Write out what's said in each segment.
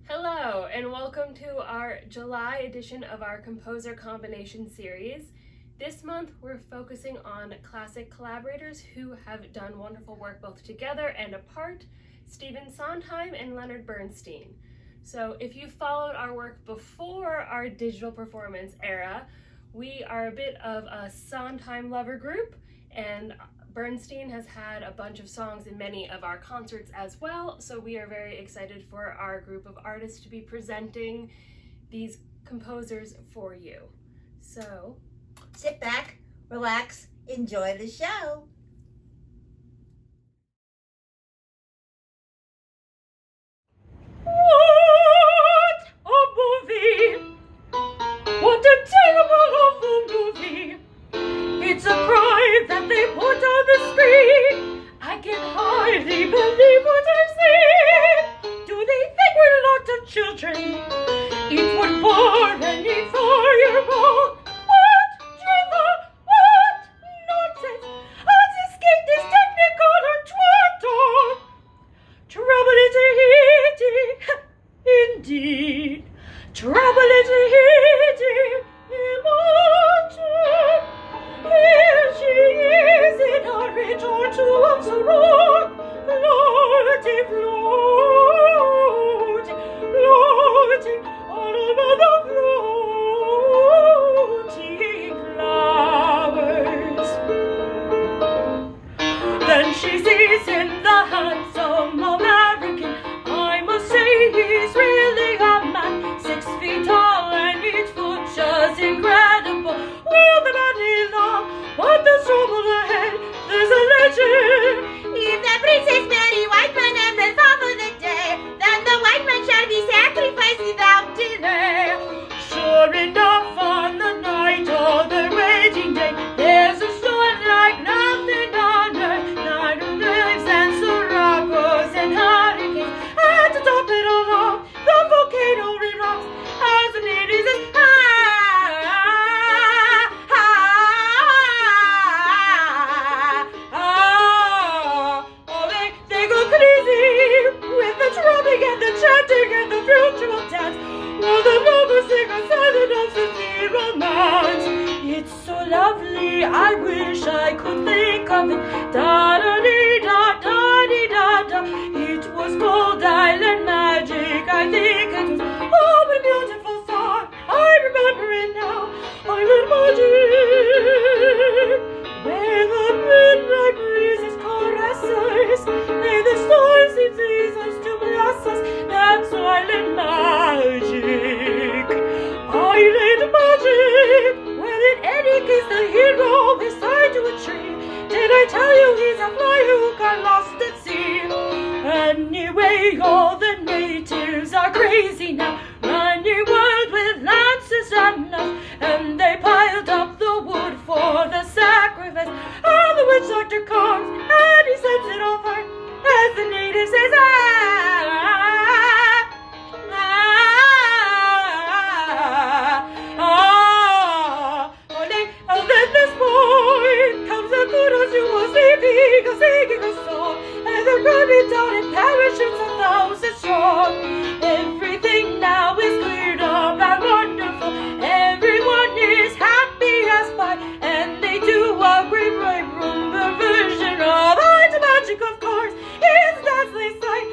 Hello, and welcome to our July edition of our Composer Combination series. This month, we're focusing on classic collaborators who have done wonderful work both together and apart, Stephen Sondheim and Leonard Bernstein. So if you followed our work before our digital performance era, we are a bit of a Sondheim lover group, and Bernstein has had a bunch of songs in many of our concerts as well, so we are very excited for our group of artists to be presenting these composers for you. So, sit back, relax, enjoy the show. What a movie! What a terrible, awful movie! It's a crime that they put on the screen. I can hardly believe what I've seen. Do they think we're lots of children? It would bore any 4-year-old. What drivel? What nonsense? Has escaped this technicolor twaddle. Trouble is Tahiti, indeed. Trouble is Tahiti, imagine. Here she is in her return to Amsterdam, floating, floating, floating, all over the floating flowers. Then she sees in the handsome American, I must say he's really a man, 6 feet tall and each foot just incredible. Will the man he loved, but there's trouble ahead, there's a legend. If the Princess Mary White Man and the father the day, then the white man shall be sacrificed without delay. Sure enough, on the night of the wedding day, there's a storm like nothing on earth. Night of waves and sirocco's and hurricanes, and to top it all off, the volcano erupts as the ladies says, and the chanting and the virtual dance, while the lovers sing a silent of sincere romance. It's so lovely, I wish I could think of it. Da-da-dee-da-da-dee-da-da. It was called Island Magic, I think it was. Oh, what a beautiful song, I remember it now. Island Magic, where the midnight breezes caress us, may the stars seem seasons to bless us. That's Island Magic, Island Magic. Well, in any case, the hero is tied to a tree. Did I tell you he's a fly who got lost at sea? Anyway, all the natives are crazy now, running wild with lances and knives, and they piled up the wood for the sacrifice. And the witch doctor comes and he sets it on fire, as the native says, then this boy comes a kudos who was leaving, singing a song, and they're running down in parachutes 1,000 strong. Everything now is cleared up and wonderful. Everyone is happy as pie, and they do a great room version of Island Magic, of course. It's dazzling sight.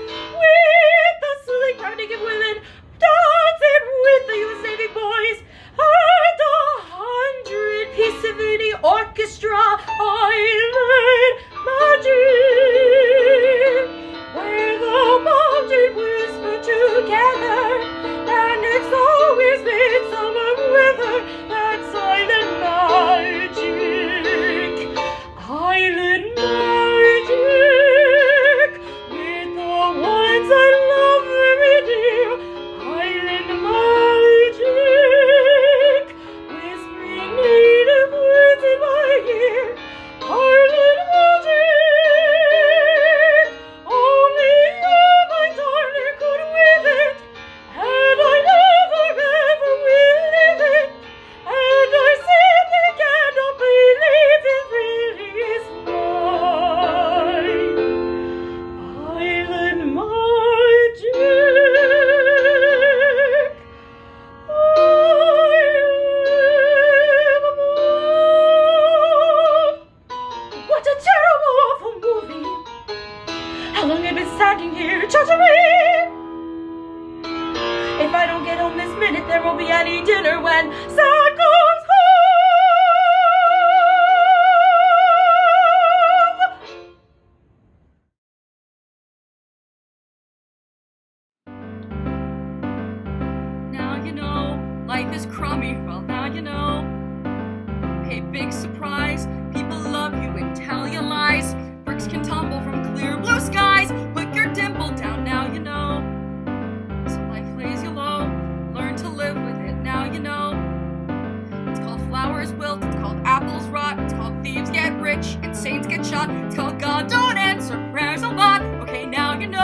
rich and saints get shot. It's called God Don't Answer Prayers a Lot. Okay, now you know.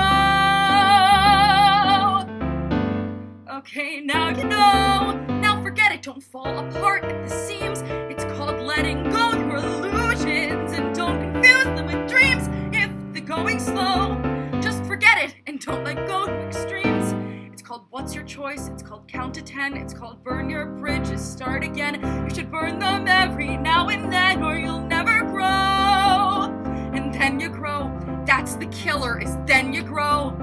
Okay, now you know. Now forget it, don't fall apart at the seams. It's called letting go your illusions, and don't confuse them with dreams. If they're going slow, just forget it and don't let go to extremes. It's called What's Your Choice? It's called Count to 10. It's called Burn Your Bridges, Start Again. You should burn them every now and then, or you'll never grow. And then you grow. That's the killer, is then you grow.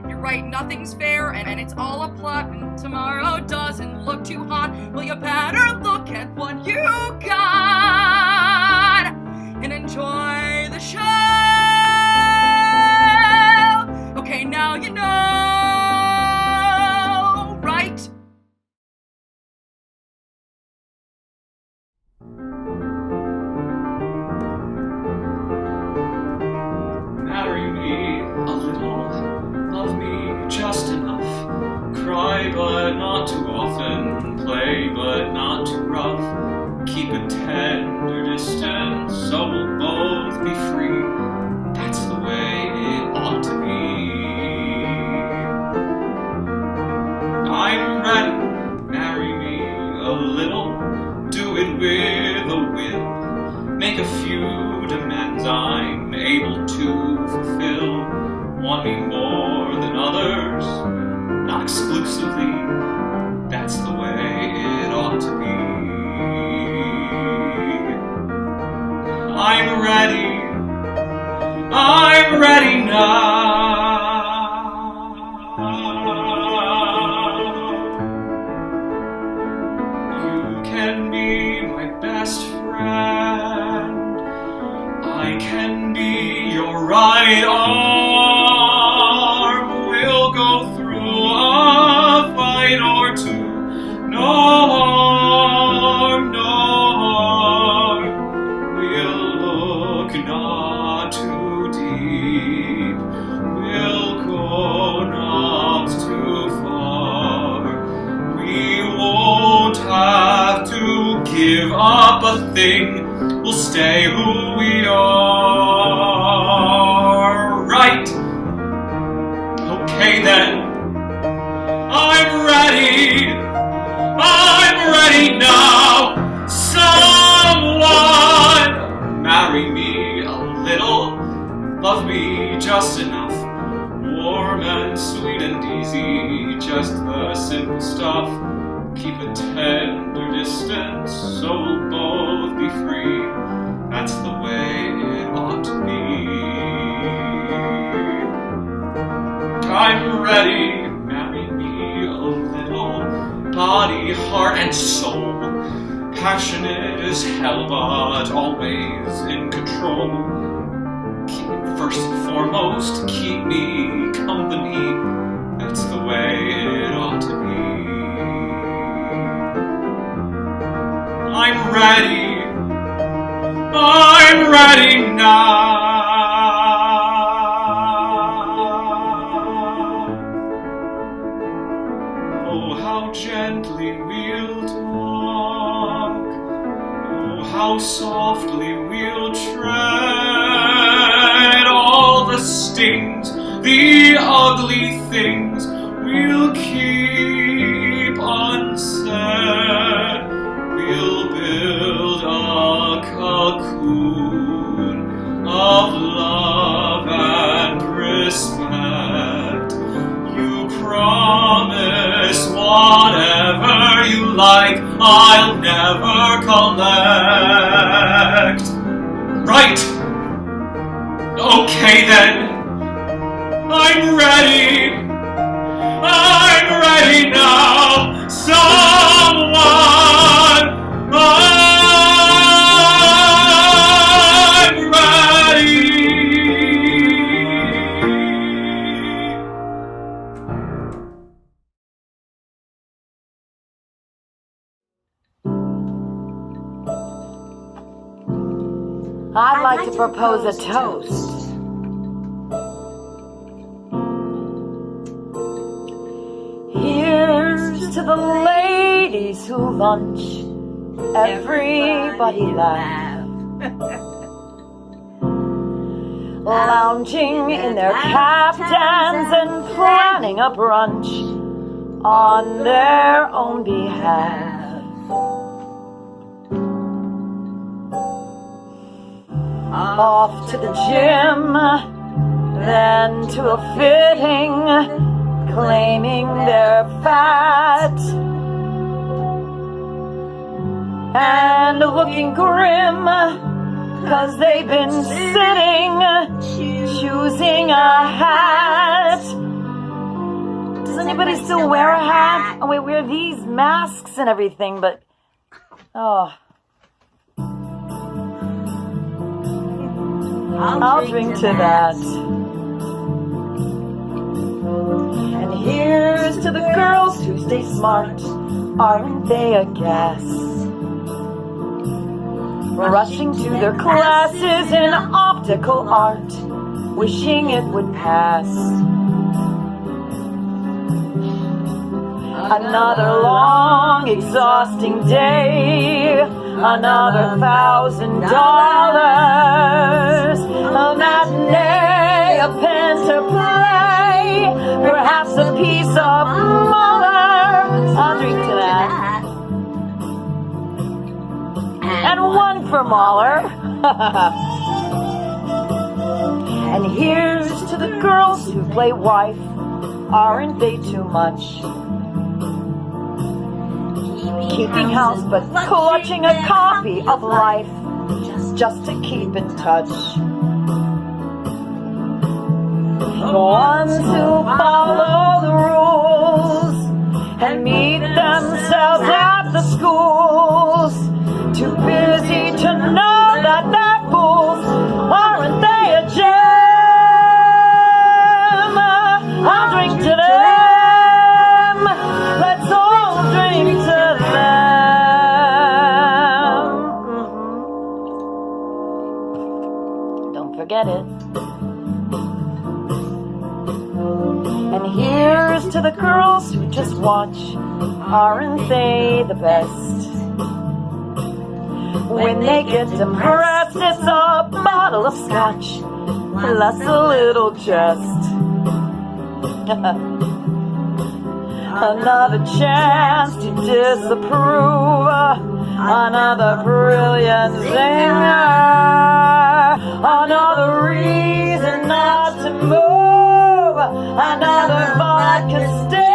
You're right, nothing's fair, and it's all a plot, and tomorrow doesn't look too hot. Well, you better look at what you got and enjoy the show. Okay, now you know, right? Marry me a little, love me just enough. Cry but not too often, play but not too rough. Keep a tender distance so we'll both be free. That's the way it ought to be. I'm ready, marry me a little. Do it with a will. Make a few demands I'm able to fulfill. Want me more than others, not exclusively. That's the way it ought to be. I'm ready now. You can be my best friend. I can be your right arm. We'll go through a fight or two. No harm, no harm. We'll look not too deep. We'll go not too far. We won't have to give up a thing. We'll stay who we are. Right. Okay then. I'm ready now. Someone marry me a little, love me just enough. Warm and sweet and easy, just the simple stuff. Keep a tender distance so we'll both be free. That's the way it ought to be. I'm ready, marry me a little. Body, heart, and soul. Passionate as hell, but always in control. First and foremost, keep me company. That's the way it ought to be. I'm ready now. Oh, how gently we'll talk. Oh, how softly we'll tread. All the stings, the ugly things, we'll keep unsaid. We'll build a cocoon of love and respect. You promise whatever you like, I'll never collect. Right! Okay then. I'm ready now. Someone, I'm ready. I'd like to propose a toast. Here's to the ladies who lunch. Everybody laugh. lounging in their caftans and planning a brunch on their own behalf. Off to the gym, then to a fitting, claiming their fat and looking grim, 'cause they've been sitting, choosing a hat. Does anybody still wear a hat? Oh, we wear these masks and everything, but oh. I'll drink to that. And here's to the girls who stay smart. Aren't they a gas? Rushing to their classes in optical art, wishing it would pass. Another long, exhausting day. Another $1,000. A matinee, a pen to play. Perhaps a piece of Muller. I'll drink to that. And one for Mahler. And here's to the girls who play wife. Aren't they too much? Keeping house but clutching a copy of life just to keep in touch. The ones who follow the rules and meet themselves at the schools. Too busy to know that they're fools. Aren't they a gem? I'll drink to them. Let's all drink to them. Don't forget it. And here's to the girls who just watch. Aren't they the best? When they get depressed, it's a bottle of scotch, plus a little jest. Another chance to disapprove, another brilliant zinger, another reason not to move, another vodka stinger.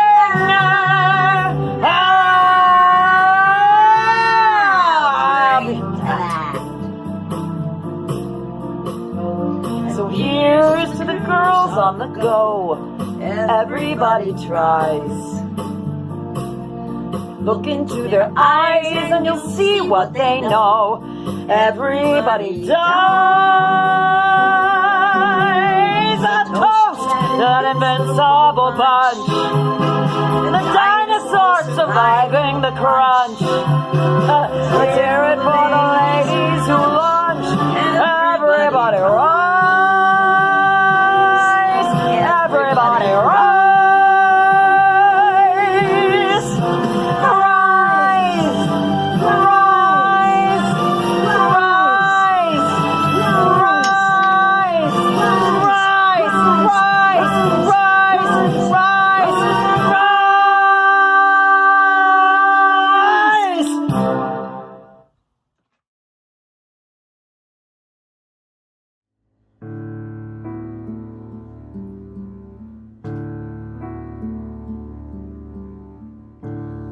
So here's to the girls on the go. Everybody tries. Look into their eyes and you'll see what they know. Everybody dies. A toast to an invincible bunch. The dinosaurs surviving the crunch. Let's hear it for the ladies who lunch. Everybody rise. Everybody rise.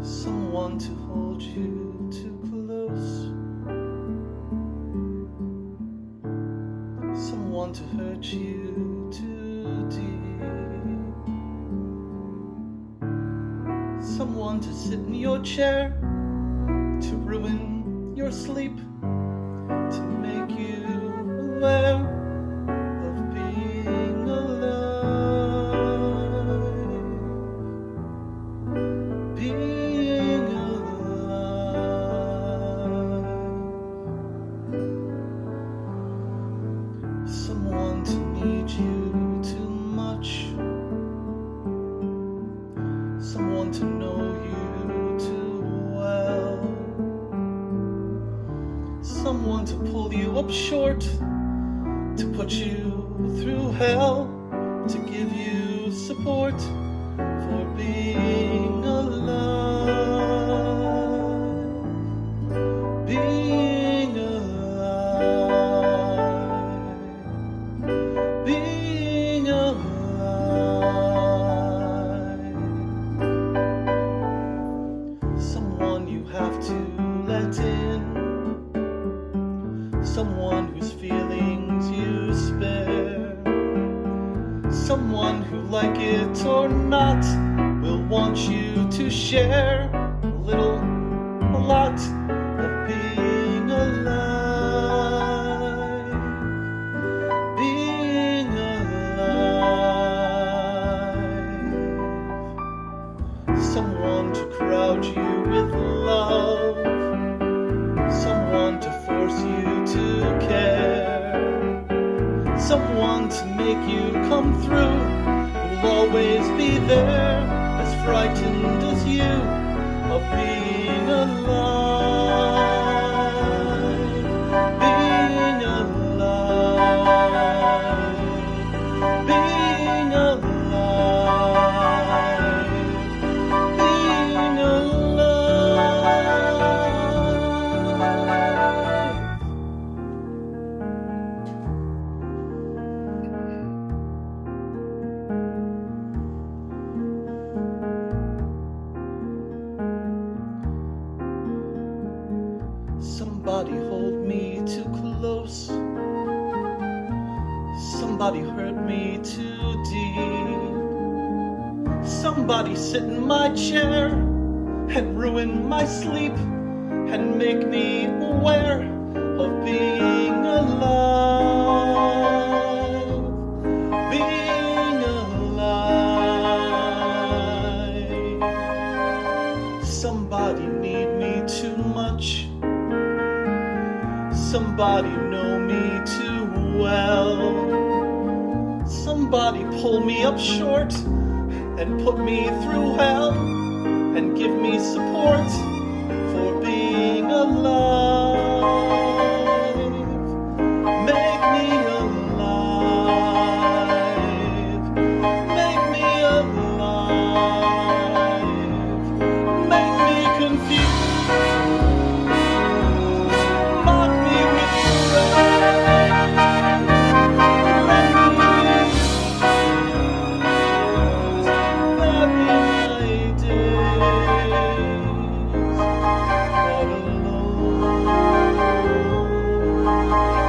Someone to hold you too close, someone to hurt you too deep, someone to sit in your chair, to ruin your sleep, to make you aware of being alive, being alive, someone to need you too much, someone to know you too well, someone to pull you up short, to put you through hell, to give you support for being alive, being alive, being alive. Someone you have to let in, someone whose feelings you spare, someone who, like it or not, will want you to share a little, a lot of being alive, being alive. Someone to crowd you with love, someone to force you to care, someone to make you come through, who'll always be there, as frightened as you of being alive, being alive, being alive, being alive. Somebody hold me too close, somebody hurt me too deep, somebody sit in my chair and ruin my sleep and make me aware of being alive, being alive. Somebody need me too much, somebody know me too well, somebody pull me up short and put me through hell and give me support for being alive, make me alive, make me alive, make me confused, mock me with praise, let me vary my days, but alone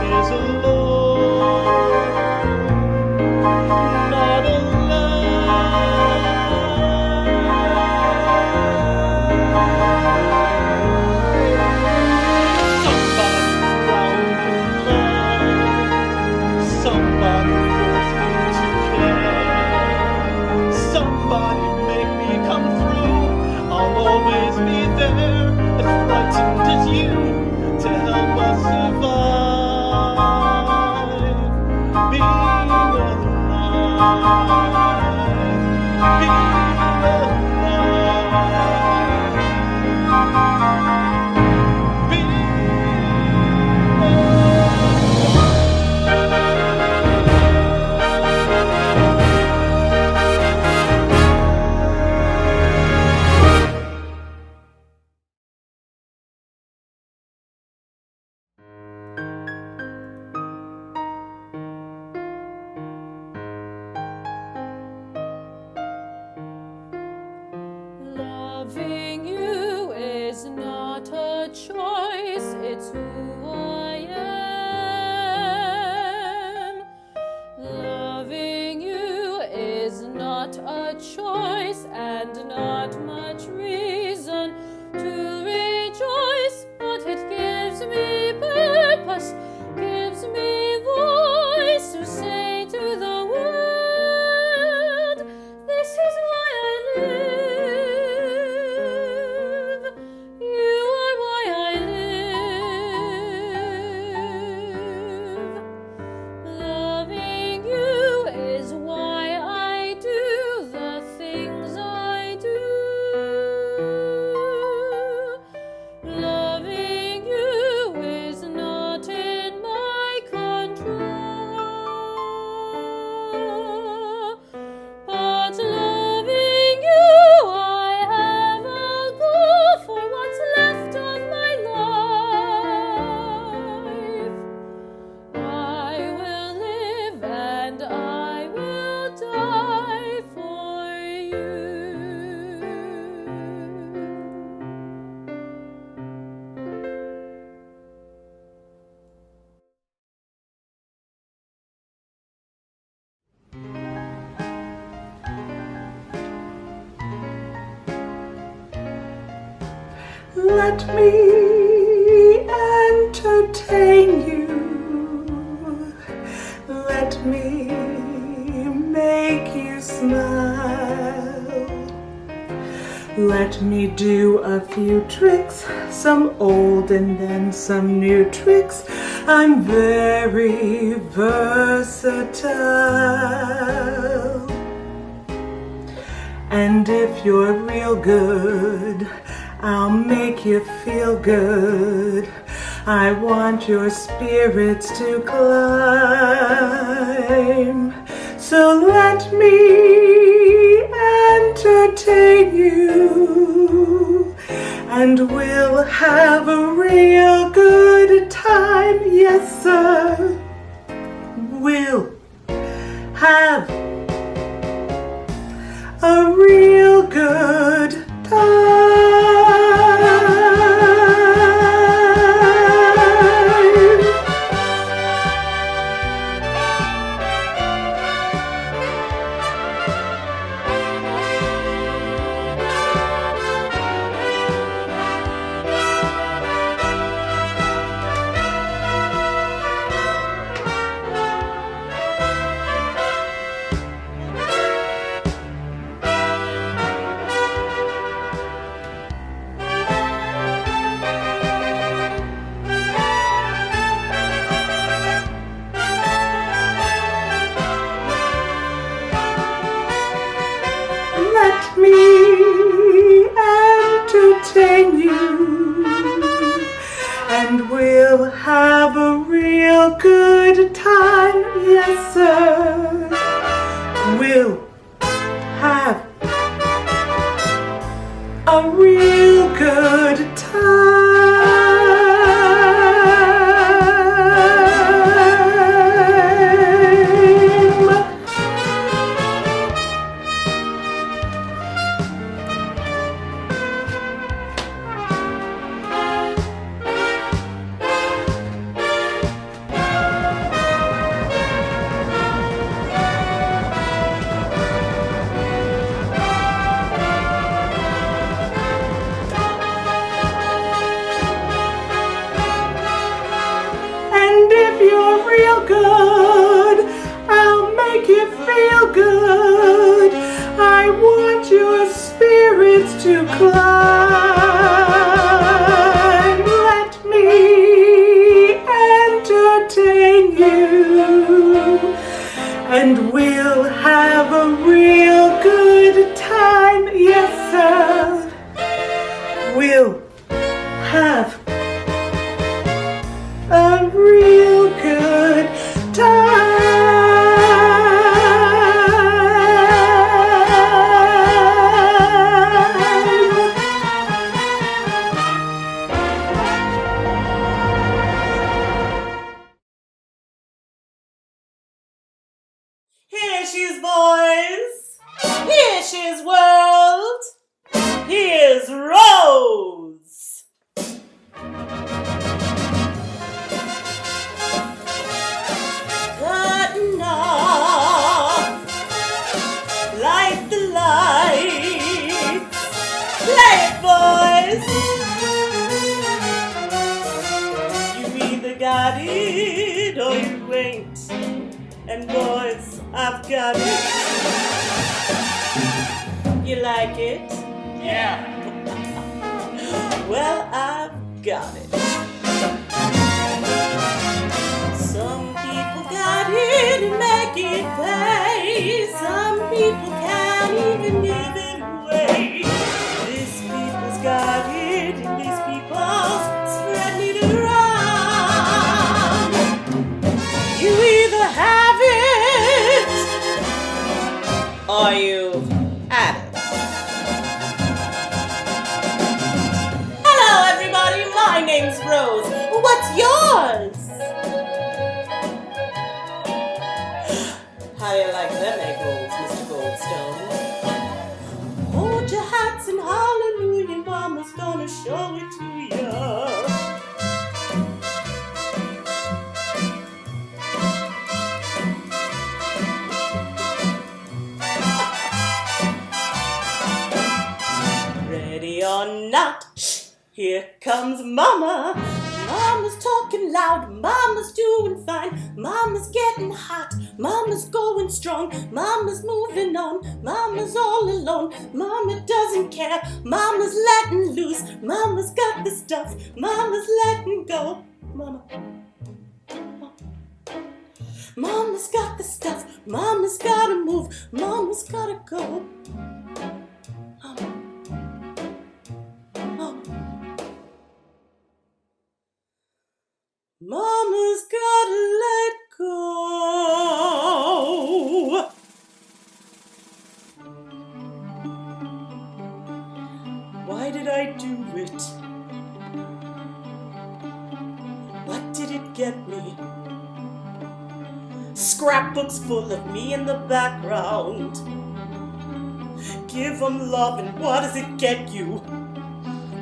is alone, not Somebody crown with love, somebody force me to care, somebody make me come through, I'll always be there, as frightened as you, to help us survive, being alive, being alive, being Loving you is not a choice, it's who I am. Loving you is not a choice and not much reason to rejoice, but it gives me purpose, gives me voice to say to the world, this is why I live. You are why I live. Loving you is why I do the things I do. Let me entertain you. Let me make you smile. Let me do a few tricks, some old and then some new tricks. I'm very versatile. And if you're real good, I'll make you feel good. I want your spirits to climb. So let me entertain you, and we'll have a real good time. Yes, sir. We'll have a real good time. Let me entertain you, and we'll have a real good time. Yes, sir. We'll have a real good time. You're real good, I'll make you feel good. I want your spirits to climb. Let me entertain you, and we'll have a real good time. Yes, sir. We'll have a real good time. Here she is, boys. Here she is, world. Here's Rose. Cutting off like the lights. Play it, boys. You either got it or you ain't. And boys, I've got it. You like it? Yeah. Well, I've got it. Some people got it and make it pay. Some people can't even give it away. This people's got it and these people's spreading it around. You either have it or you've had it. Hello, everybody. My name's Rose. What's yours? How do you like them egg rolls, Mr. Goldstone? Hold your hats and hallelujah, Mama's gonna show it to ya. Ready or not, Here comes Mama. Mama's talking loud. Mama's doing fine. Mama's getting hot. Mama's going strong. Mama's moving on. Mama's all alone. Mama doesn't care. Mama's letting loose. Mama's got the stuff. Mama's letting go. Mama's got the stuff. Mama's gotta move. Mama's gotta go. Mama's gotta let go. Why did I do it? What did it get me? Scrapbooks full of me in the background. Give them love, and what does it get you?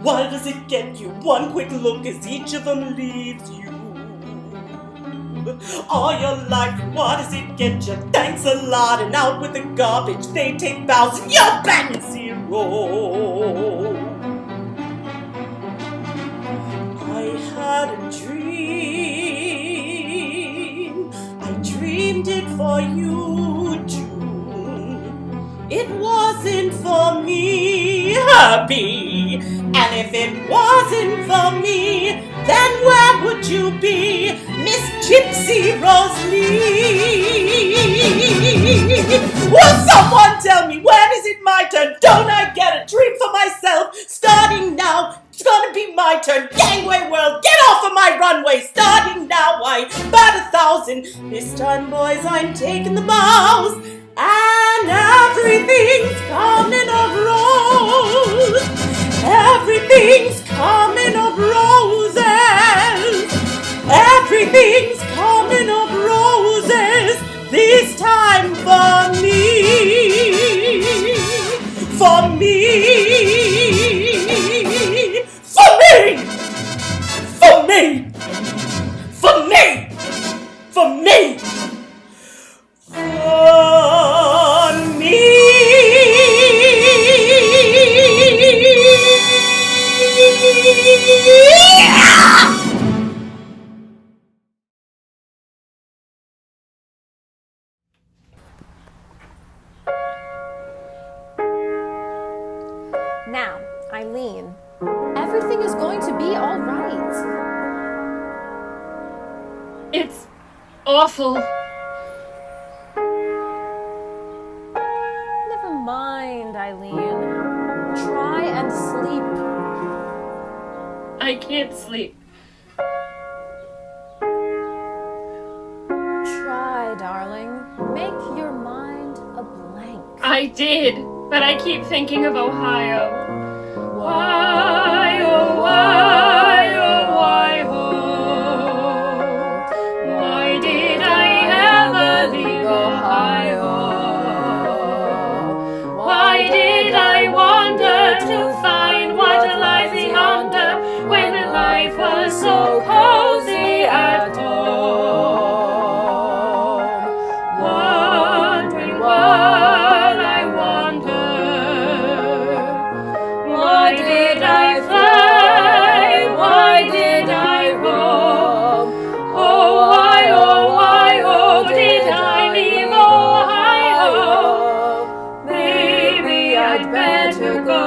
What does it get you? One quick look as each of them leaves you. All your life, what does it get you? Thanks a lot, and out with the garbage. They take bows, and you're batting zero. I had a dream. I dreamed it for you, June. It wasn't for me, happy. And if it wasn't for me, then where would you be, Miss Gypsy Rosalie? Will someone tell me, when is it my turn? Don't I get a dream for myself? Starting now, it's gonna be my turn. Gangway world, get off of my runway. Starting now, I bat 1,000. This time, boys, I'm taking the bows. And everything's coming of rose. Everything's coming of roses. Everything's coming of roses. This time for me. For me. For me. For me. For me. For me. For me. Now, Eileen, everything is going to be all right. It's awful. Never mind, Eileen. Try and sleep. I can't sleep. Try, darling. Make your mind a blank. I did, but I keep thinking of Ohio. Why, oh, why, oh, why, oh. Why did I ever leave Ohio? Why did I wander to find what lies yonder when life was so cozy at home? Wondering what I wonder. Why did I fly? Why did I roam? Oh, why, did I leave Ohio? Maybe I'd better go.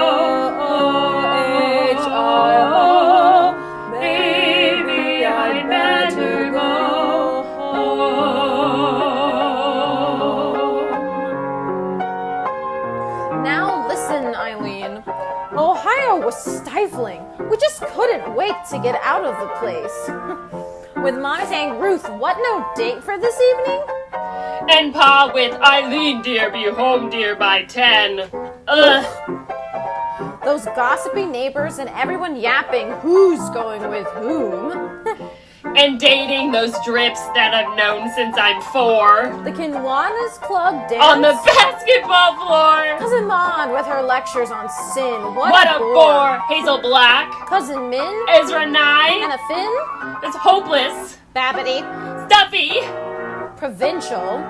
H-I-O. Maybe I'd better go home. Now listen, Eileen. Ohio was stifling. We just couldn't wait to get out of the place. With Mom saying, Ruth, what, no date for this evening? And Pa with Eileen, dear, be home, dear, by 10. Ugh. Those gossipy neighbors and everyone yapping who's going with whom. And dating those drips that I've known since I'm 4. The Kiwanis Club dance. On the basketball floor. Cousin Maud with her lectures on sin. What a bore. Hazel Black. Cousin Min. Ezra Nye. Anna Finn. It's hopeless. Babbity. Stuffy. Provincial.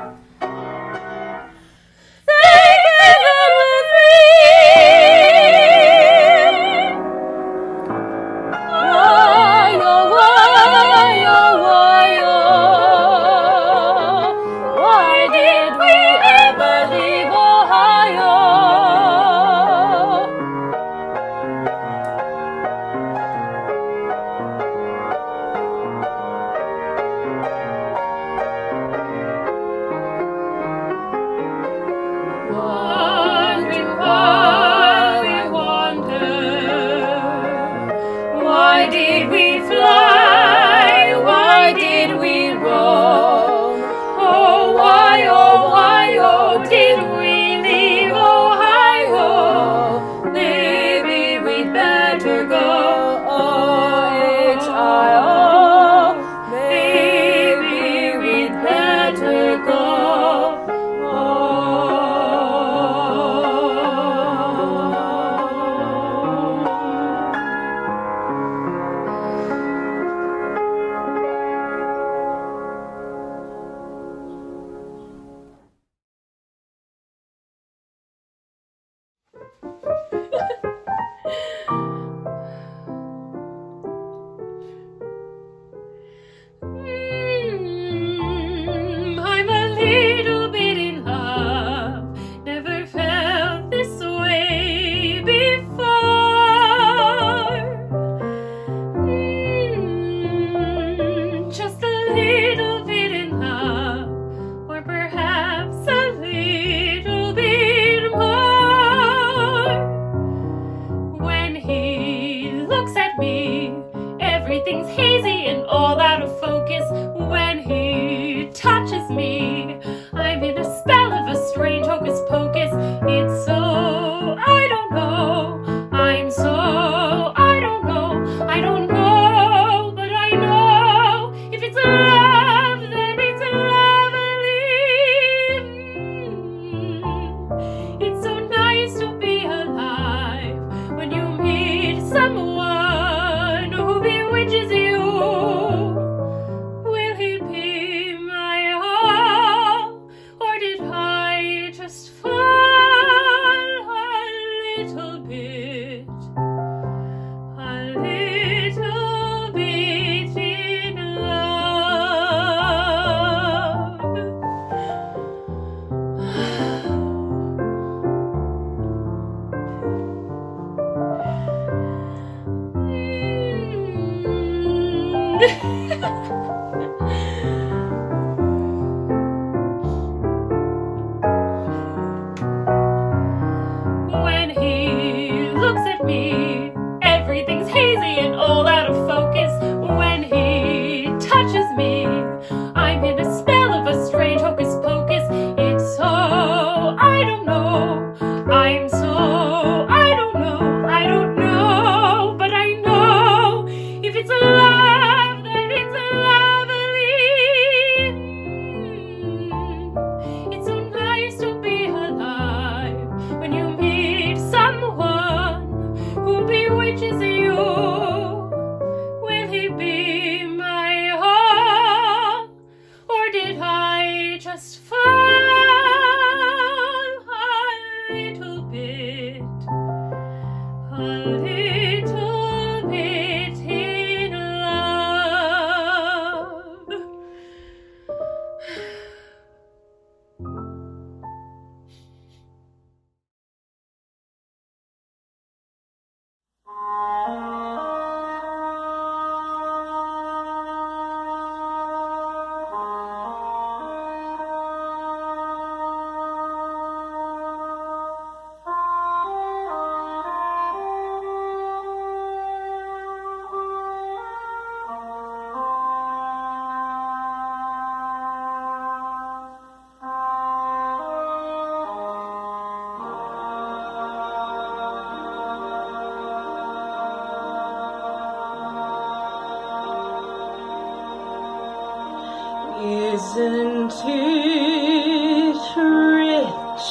Isn't it rich?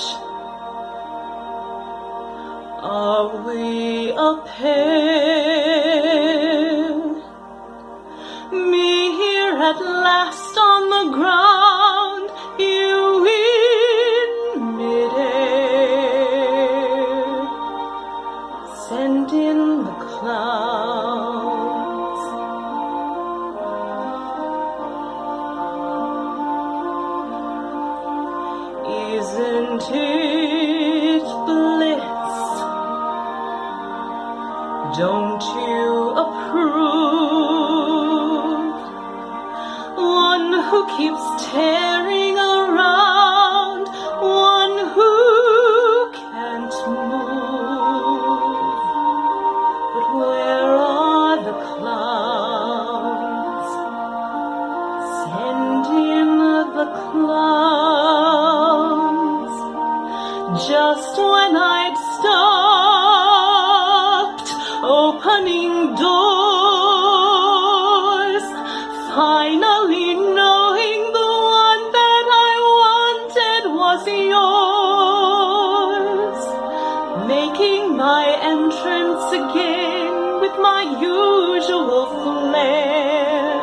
Are we a pair? Me here at last on the ground, you in midair. Send in the clouds. Isn't it bliss? Don't you approve? One who keeps tearing around, one who can't move. But where are the clouds? Send in the clouds. Just when I'd stopped opening doors, finally knowing the one that I wanted was yours, making my entrance again with my usual flair,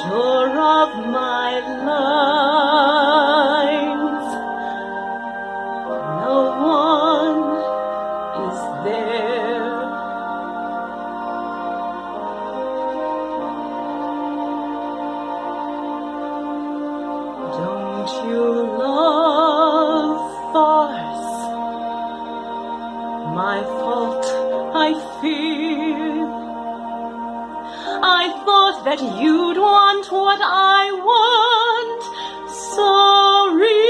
sure of my lines, no one is there. Don't you love farce? My fault, I fear. I thought that you'd want what I want. Sorry,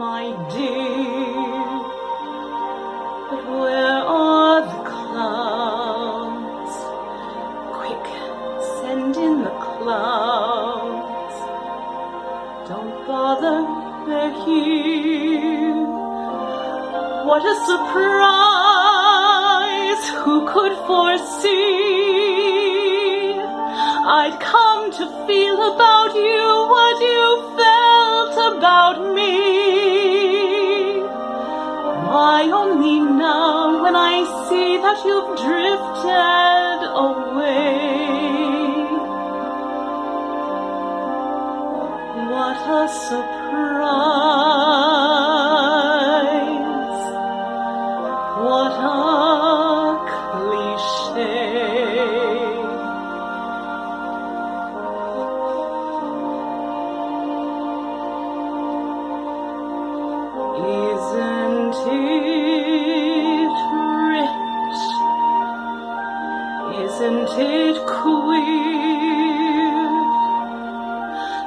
my dear. But where are the clouds? Quick, send in the clouds. Don't bother, they're here. What a surprise! Who could foresee? I'd come to feel about you what you felt about me. Why only now, when I see that you've drifted away? What a surprise! What a cliché! Isn't it rich? Isn't it queer?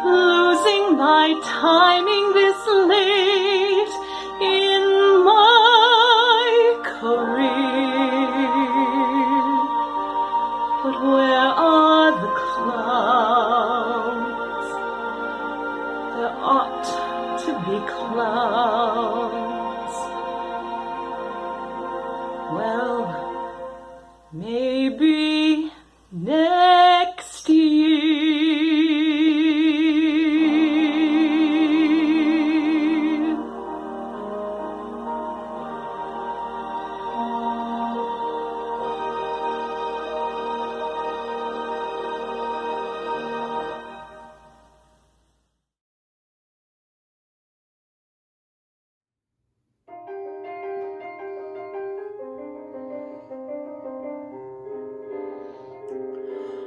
Losing my timing this late in my career. But where are the clouds? There ought to be clouds. Well, maybe next year.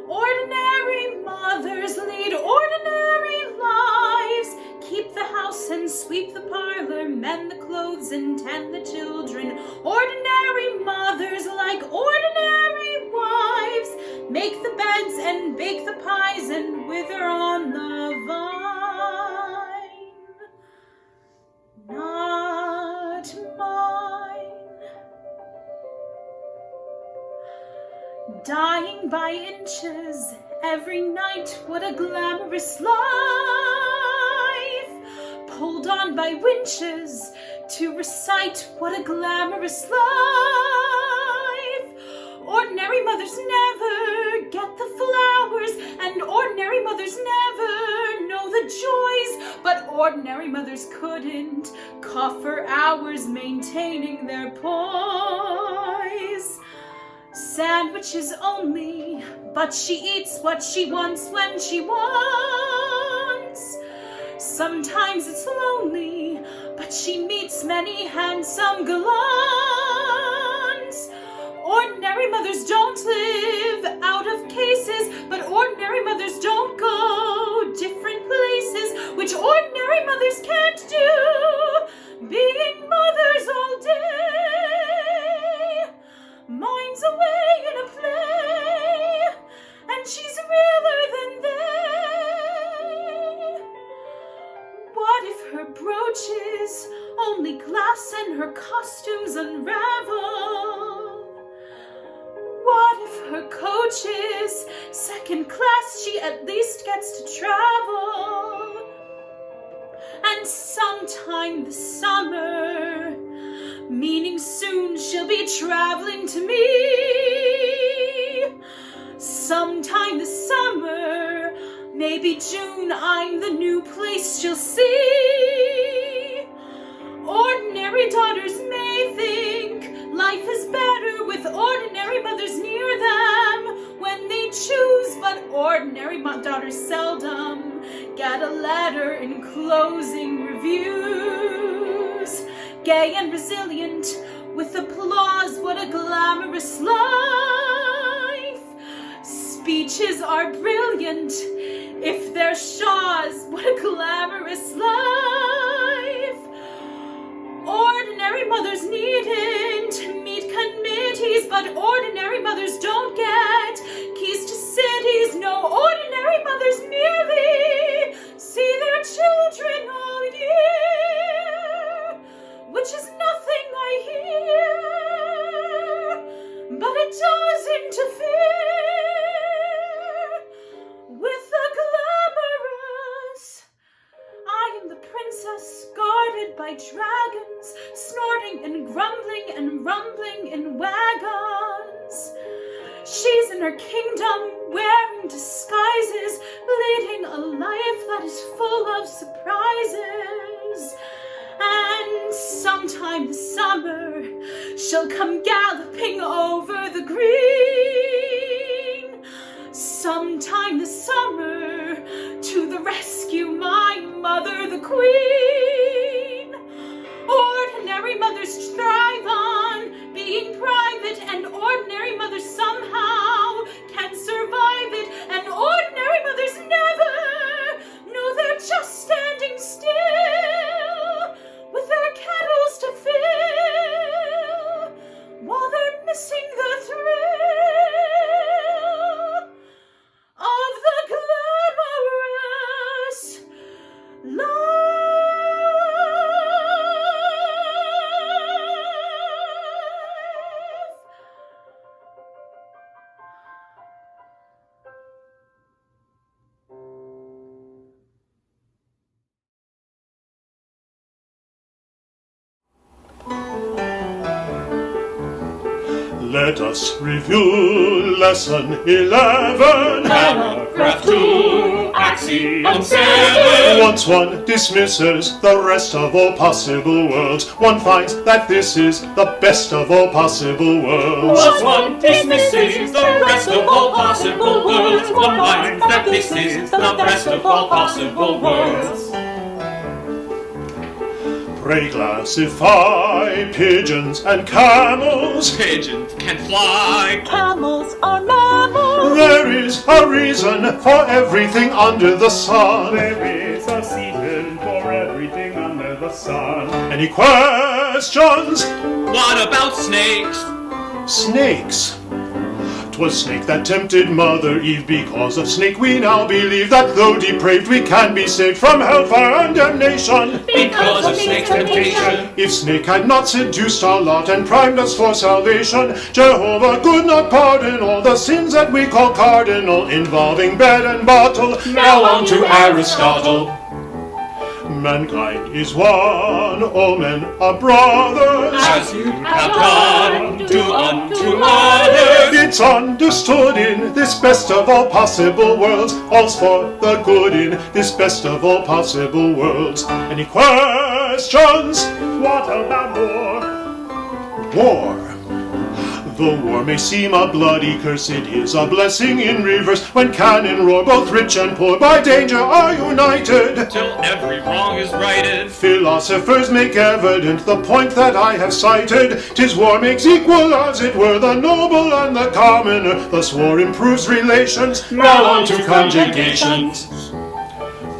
Ordinary mothers lead ordinary lives. Keep the house and sweep the parlor, mend the clothes and tend the children. Ordinary mothers like ordinary wives. Make the beds and bake the pies and wither on the vine. Not mine. Dying by inches every night, what a glamorous life! Pulled on by winches to recite, what a glamorous life! Ordinary mothers never get the flowers, and ordinary mothers never know the joys, but ordinary mothers couldn't cough for hours maintaining their poise. Sandwiches only, but she eats what she wants when she wants. Sometimes it's lonely, but she meets many handsome gallants. Ordinary mothers don't live out of cases, but ordinary mothers don't go different places, which ordinary mothers can't do, being mothers all day. Mine's away in a play, and she's realer than they. What if her brooches only glass and her costumes unravel? What if her coach is second class, she at least gets to travel? And sometime this summer, meaning soon she'll be traveling to me. Sometime this summer, maybe June, I'm the new place she'll see. Ordinary daughters may think life is better with ordinary mothers near them when they choose, but ordinary daughters seldom get a letter in closing reviews. Gay and resilient, with applause, what a glamorous life. Speeches are brilliant, if they're Shaw's, what a glamorous life. Ordinary mothers needn't meet committees, but ordinary mothers don't get keys to cities. No, ordinary mothers merely see their children all year, which is nothing I hear, but it does interfere with the glamorous. I am the princess guarded by dragons, snorting and grumbling and rumbling in wagons. She's in her kingdom wearing disguises, leading a life that is full of surprises. And sometime this summer, she'll come galloping over the green. Sometime this summer, to the rescue, my mother, the queen. Ordinary mothers thrive on being private, and ordinary mothers somehow can survive it, and ordinary mothers never know they're just standing still with their kettles to fill while they're missing the thrill of the glamorous life. Let us review lesson 11. Paragraph 2, axiom 7. Once one dismisses the rest of all possible worlds, one finds that this is the best of all possible worlds. Once one dismisses the rest of all possible worlds, one finds that this is the best of all possible worlds. Pray classify pigeons and camels. Pigeons can fly. Camels are mammals. There is a reason for everything under the sun. There is a season for everything under the sun. Any questions? What about snakes? Snakes. 'Twas snake that tempted Mother Eve. Because of snake we now believe that though depraved we can be saved from hellfire and damnation. Because of snake's temptation. If snake had not seduced our lot and primed us for salvation, Jehovah could not pardon all the sins that we call cardinal, involving bed and bottle. Now on to Aristotle. Mankind is one, all men are brothers. As you have done to unto others. It's understood in this best of all possible worlds, all's for the good in this best of all possible worlds. Any questions? What about war? War. Though war may seem a bloody curse, it is a blessing in reverse. When cannon roar, both rich and poor by danger are united. Till every wrong is righted. Philosophers make evident the point that I have cited. 'Tis war makes equal, as it were, the noble and the commoner. Thus war improves relations. Now on to conjugations.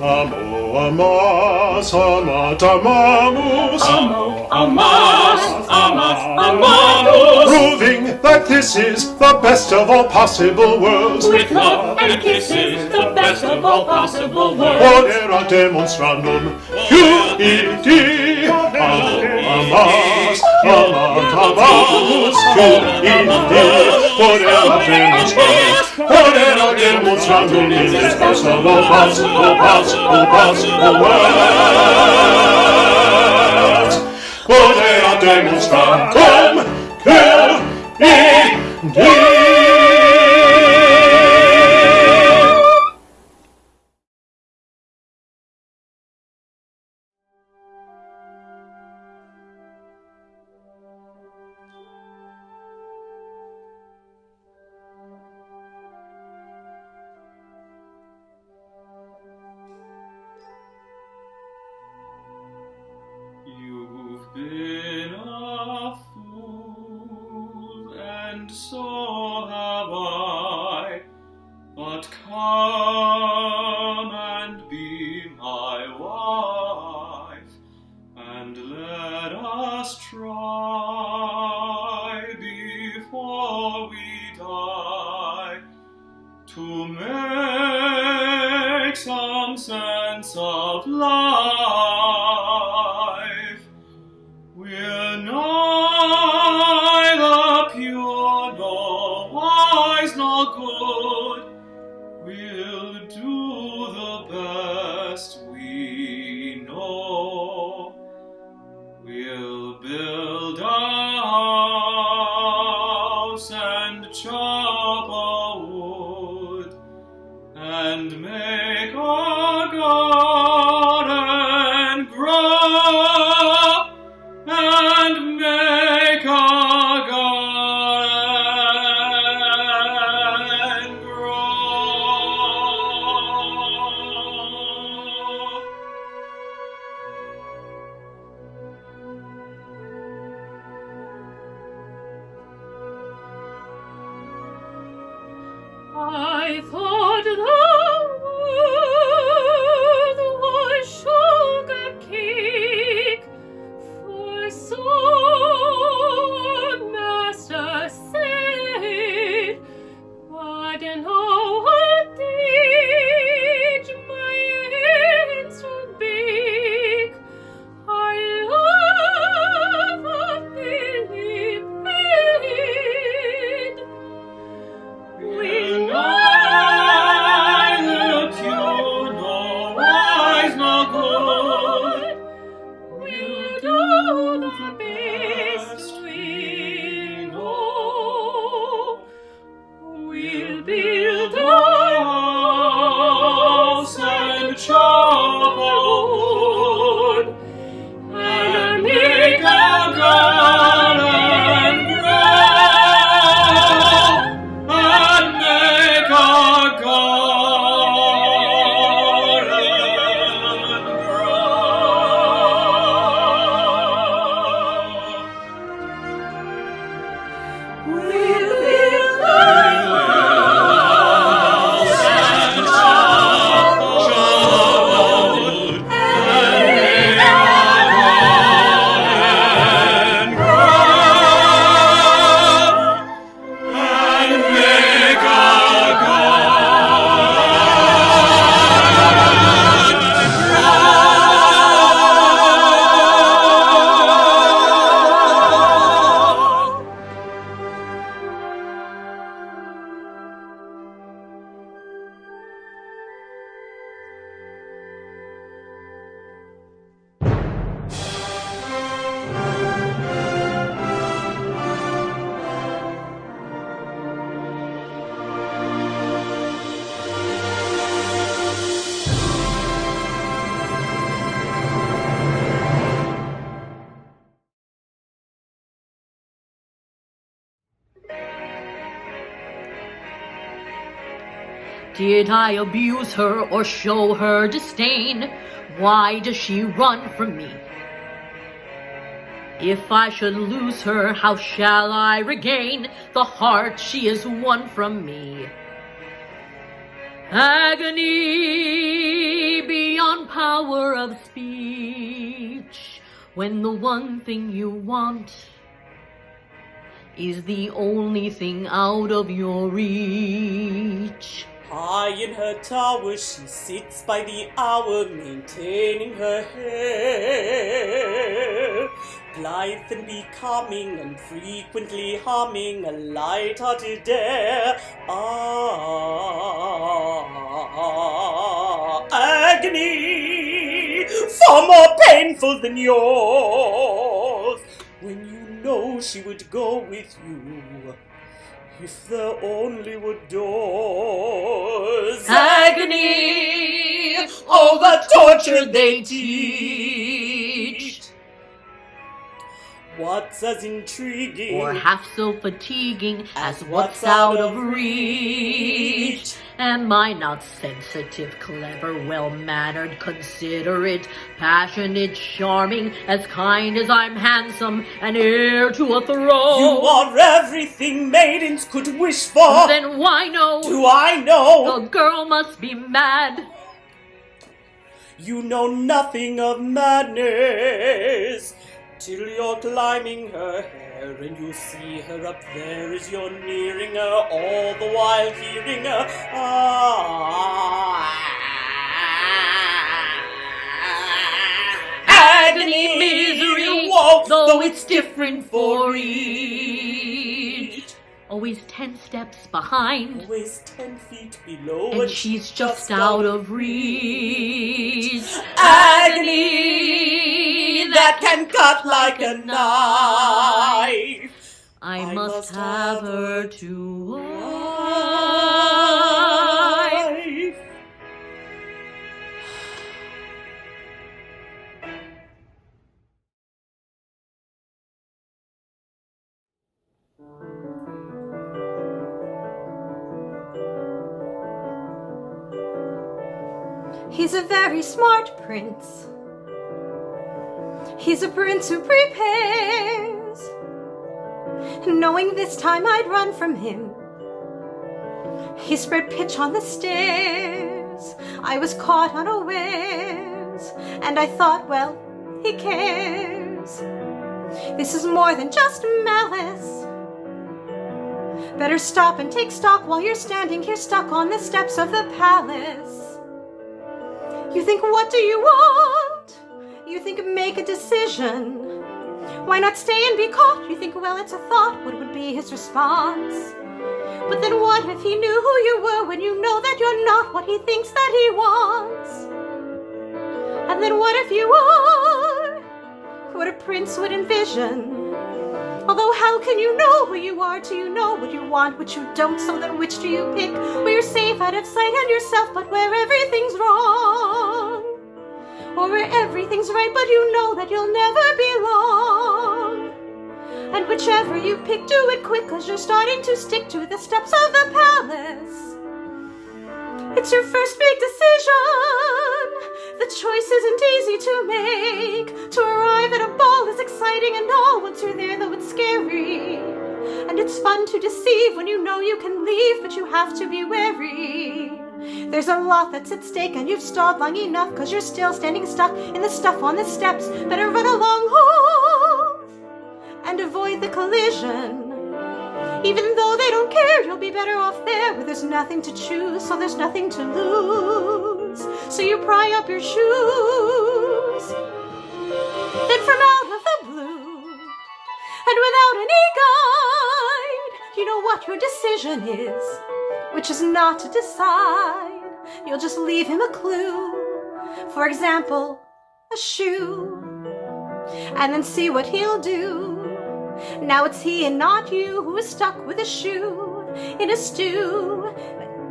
Amo, amas, amat, amamus. Amo, amas, amat, amamus. Proving that this is the best of all possible worlds. With love and kisses, the best of all possible worlds. Podera demonstrandum, QED. Amo, amas, amat, amamus. QED. Podera demonstrandum in this best of all possible worlds. Podera demonstrandum, QED. You've been a fool, and so have I. But come and be my wife, and let us try before we die to make some sense of life. We're neither pure nor wise nor good. We'll do the best we know. We'll build a house and chop a wood and make a garden grow and make a garden grow. I thought the world Did I abuse her or show her disdain? Why does she run from me? If I should lose her, how shall I regain the heart she has won from me? Agony beyond power of speech, when the one thing you want is the only thing out of your reach. High in her tower she sits by the hour, maintaining her hair. Blithe and becoming, and frequently humming a light-hearted air. Agony, far more painful than yours, when you know she would go with you, if there only were doors. Agony, all the torture they teach, what's as intriguing or half so fatiguing as what's out of reach? Am I not sensitive, clever, well-mannered, considerate, passionate, charming, as kind as I'm handsome, and heir to a throne? You are everything maidens could wish for. Then why no? Do I know? The girl must be mad. You know nothing of madness, till you're climbing her hair, and you see her up there as you're nearing her, all the while hearing her. Agony, misery, woe, though it's different for each. Always 10 steps behind, always 10 feet below, and she's just out of reach. Agony that can cut like a knife. I must have her to wife. He's a very smart prince. He's a prince who prepares, knowing this time I'd run from him. He spread pitch on the stairs. I was caught unawares, and I thought, well, he cares. This is more than just malice. Better stop and take stock while you're standing here stuck on the steps of the palace. You think, what do you want? You think, make a decision. Why not stay and be caught? You think, well, it's a thought. What would be his response? But then what if he knew who you were when you know that you're not what he thinks that he wants? And then what if you are what a prince would envision? Although how can you know who you are till you know what you want, what you don't? So then which do you pick? Where you're safe out of sight and yourself, but where everything's wrong? Or where everything's right, but you know that you'll never belong? And whichever you pick, do it quick, 'cause you're starting to stick to the steps of the palace. It's your first big decision. The choice isn't easy to make. To arrive at a ball is exciting and all. Once you're there, though, it's scary. And it's fun to deceive when you know you can leave, but you have to be wary. There's a lot that's at stake, and you've stalled long enough, 'cause you're still standing stuck in the stuff on the steps. Better run along home and avoid the collision. Even though they don't care, you'll be better off there, where there's nothing to choose, so there's nothing to lose. So you pry up your shoes. Then from out of the blue, and without any guide, you know what your decision is, which is not to decide. You'll just leave him a clue. For example, a shoe. And then see what he'll do. Now it's he and not you who is stuck with a shoe in a stew,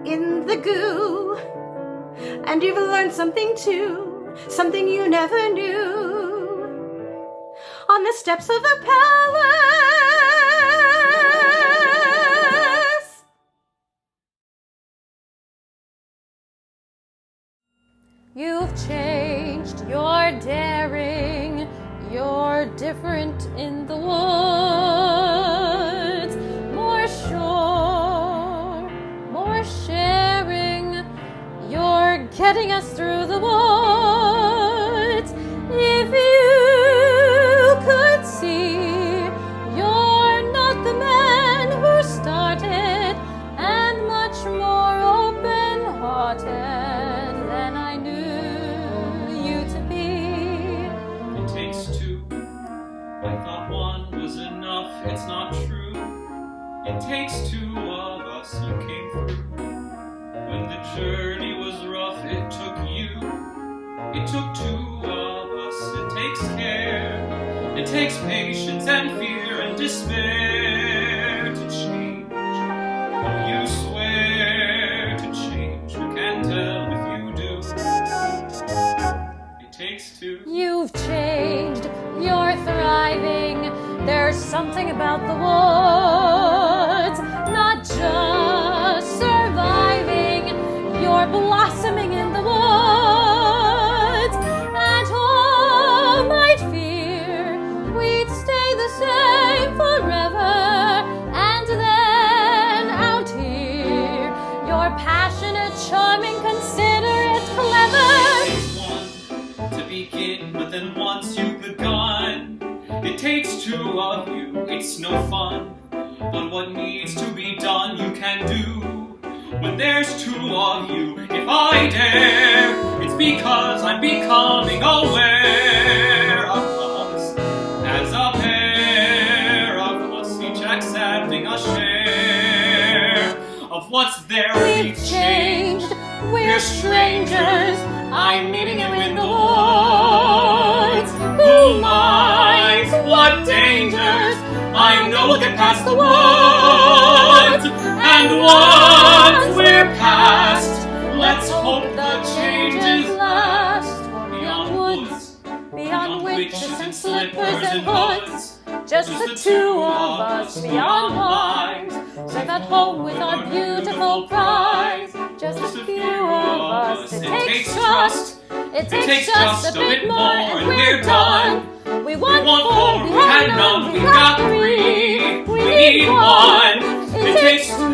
in the goo. And you've learned something too, something you never knew. On the steps of the palace. You've changed, you're daring, you're different in the woods. More sure, more sharing, you're getting us through the woods. If you could see, you're not the man who started, and much more open-hearted than I knew you to be. It takes two. I thought one was enough. It's not true. It takes two of us. You came through. When the journey was rough, it took you. It took two of us. It takes care. It takes patience and fear and despair to change. Oh, you swear to change. Who can tell if you do? It takes two. You've changed, you're thriving. There's something about the woods, not just surviving. You're blossoming in the woods. And all might fear we'd stay the same forever. And then out here, you're passionate, charming, considerate, clever. To begin, but then once you've begun, it takes two of you, it's no fun. But what needs to be done, you can do. When there's two of you, if I dare, it's because I'm becoming aware of us. As a pair of us, each accepting a share of what's there. We've changed, we're strangers. I'm meeting you in the woods. Who minds what dangers? I know we'll get past the woods. And once we're past, let's hope the changes last. Beyond woods, beyond witches and slippers and hoods, just the two of us beyond lies. Live at home with our beautiful prize. Just a few of us. It takes trust. It takes just a bit more, and we're done. We want four, we had none, we got three. We need one. It takes two.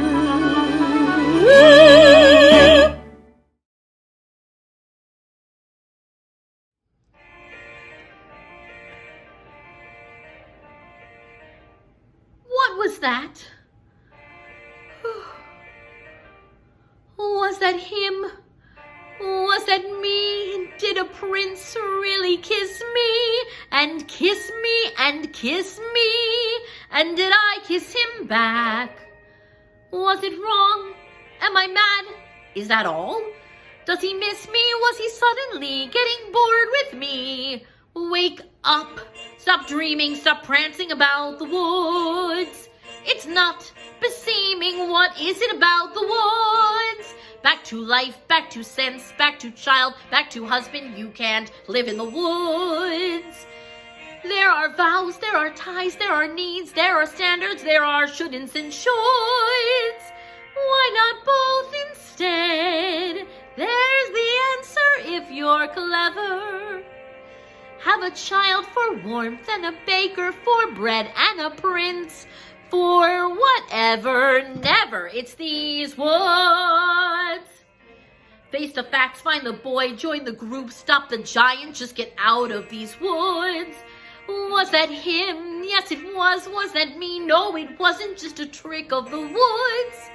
What was that? Was that him? Was that me? Did a prince really kiss me? And kiss me and kiss me? And did I kiss him back? Was it wrong? Am I mad? Is that all? Does he miss me? Was he suddenly getting bored with me? Wake up. Stop dreaming. Stop prancing about the woods. It's not beseeming. What is it about the woods? Back to life, back to sense, back to child, back to husband. You can't live in the woods. There are vows, there are ties, there are needs, there are standards, there are shouldn'ts and shoulds. Why not both instead? There's the answer if you're clever. Have a child for warmth and a baker for bread and a prince for whatever, never. It's these woods. Face the facts, find the boy, join the group, stop the giant, just get out of these woods. Was that him? Yes, it was. Was that me? No, it wasn't. Just a trick of the woods.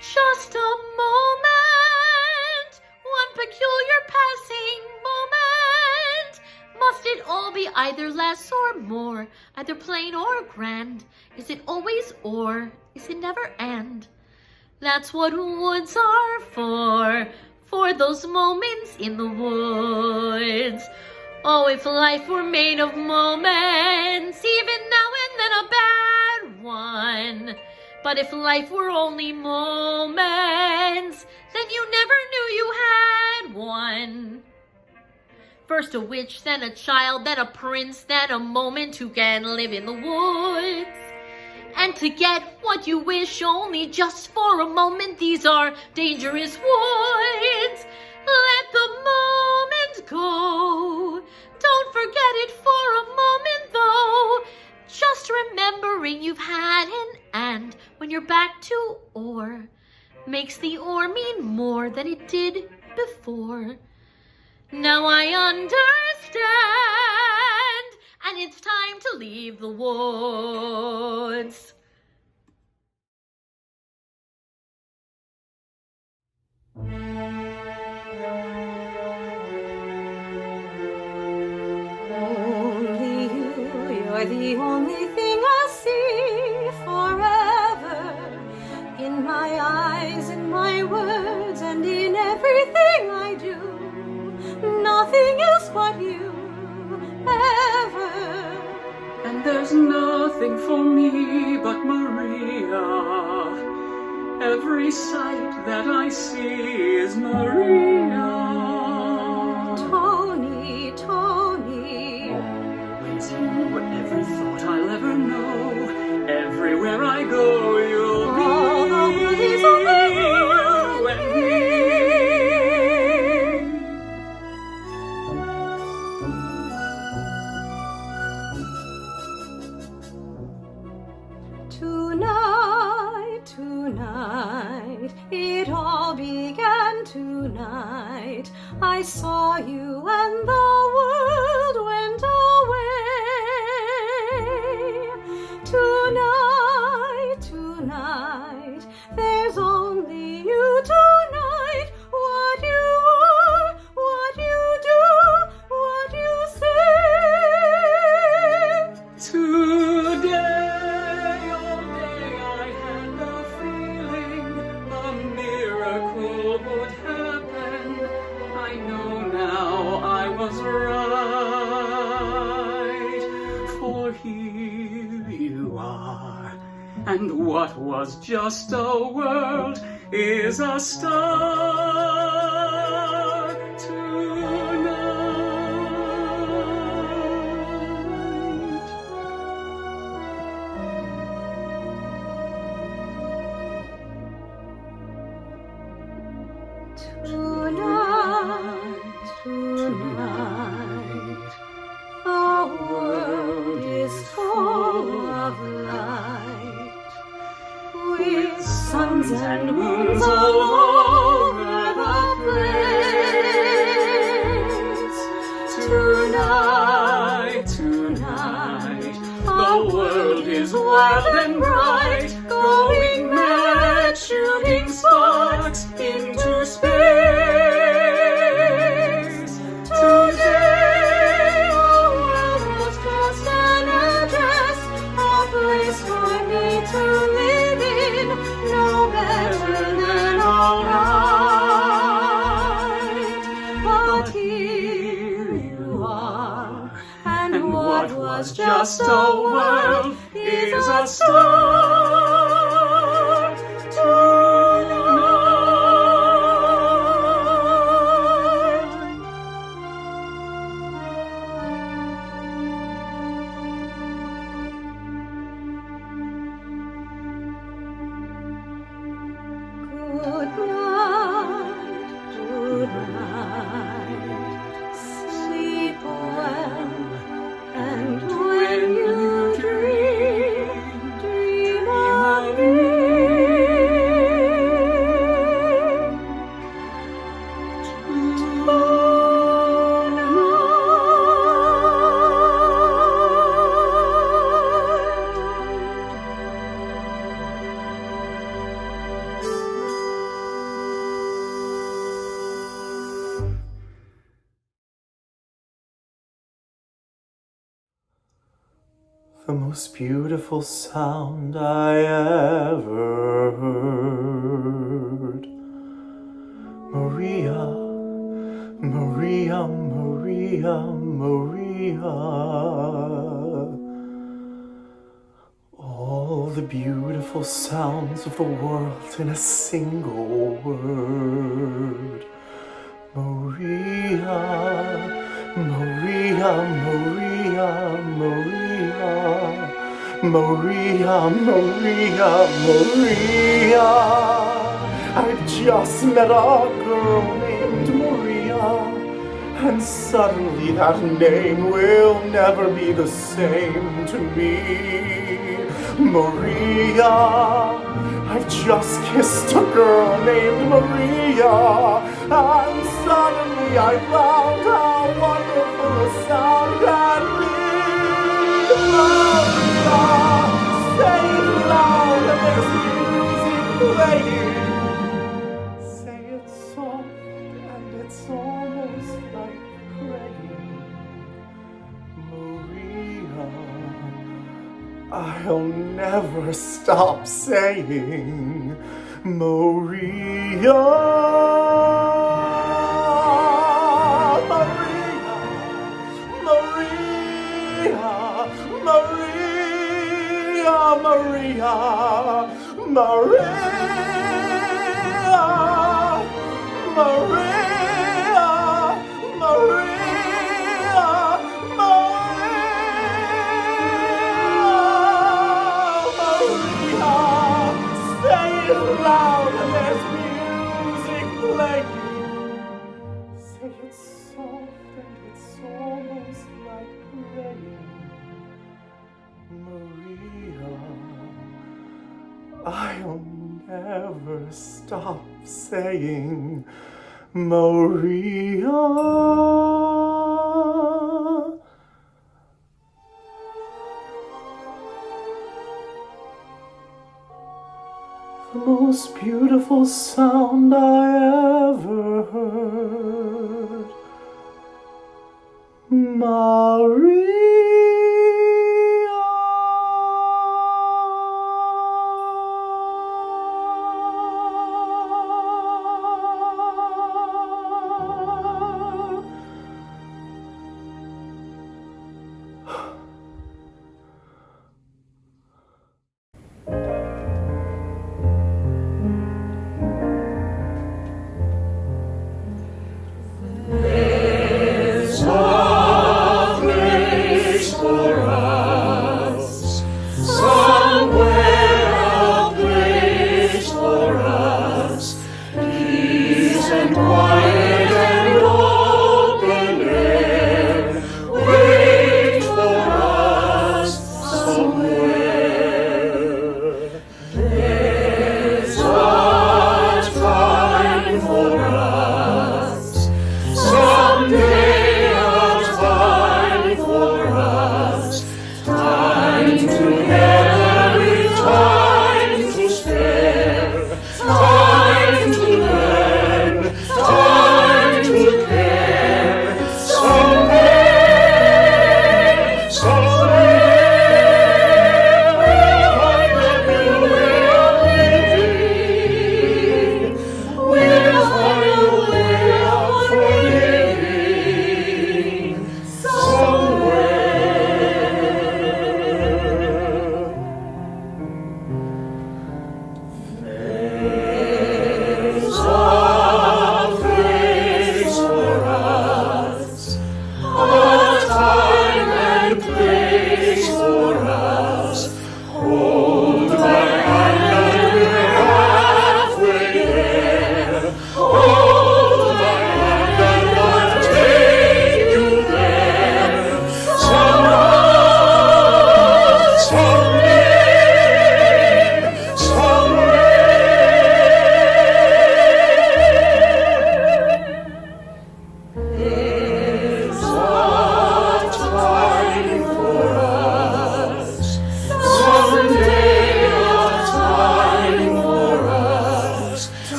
Just a moment. One peculiar passing moment. Must it all be either less or more? Either plain or grand? Is it always or? Is it never and? That's what woods are for those moments in the woods. Oh, if life were made of moments, even now and then a bad one. But if life were only moments, then you never knew you had one. First a witch, then a child, then a prince, then a moment who can live in the woods. And to get what you wish only just for a moment, these are dangerous woods. Let the makes the or mean more than it did before. Now I understand, and it's time to leave the woods. Only you're the only thing I see forever. In my eyes, in my words, and in everything I do. Nothing else but you, ever. And there's nothing for me but Maria. Every sight that I see is Maria. Tony, Tony. Always you, every thought I'll ever know. Everywhere I go, you'll be. All the world is only you and me. Tonight, it all began tonight. I saw you and the world went away. Tonight, there's only you tonight. What you are, what you do, what you say. Today. Here you are, and what was just a world is a star tonight. Tonight, the world is full of light, with suns and moons all over the place. Tonight, the world is wild and bright, going mad, shooting sparks into space. Today, the world was just an address, a place for me to live in, no better than alright. But here you are, and what was just a world is a star tonight. Good night, sleep well, and when you dream of me. The most beautiful sound I ever heard. Maria, Maria, Maria, Maria. All the beautiful sounds of the world in a single word. Maria, Maria, Maria, Maria, Maria, Maria, Maria. I've just met a girl named Maria, and suddenly that name will never be the same to me. Maria, I've just kissed a girl named Maria, and suddenly I found how wonderful a sound can be. Maria, say it loud and there's music playing. Say it soft and it's almost like praying. Maria, I'll never stop saying Maria, Maria, Maria, Maria, Maria, Maria, Maria, Maria. Loud and there's music playing. Say it soft and it's almost like praying. Maria, I'll never stop saying Maria. The most beautiful sound I ever heard. Maria. Softly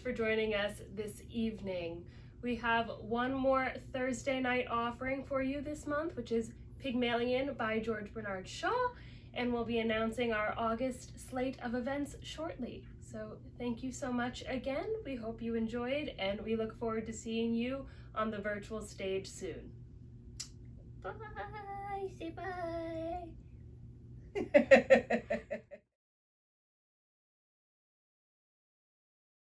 for joining us this evening. We have one more Thursday night offering for you this month, which is Pygmalion by George Bernard Shaw, and we'll be announcing our August slate of events shortly. So thank you so much again. We hope you enjoyed, and we look forward to seeing you on the virtual stage soon. Bye. Say bye.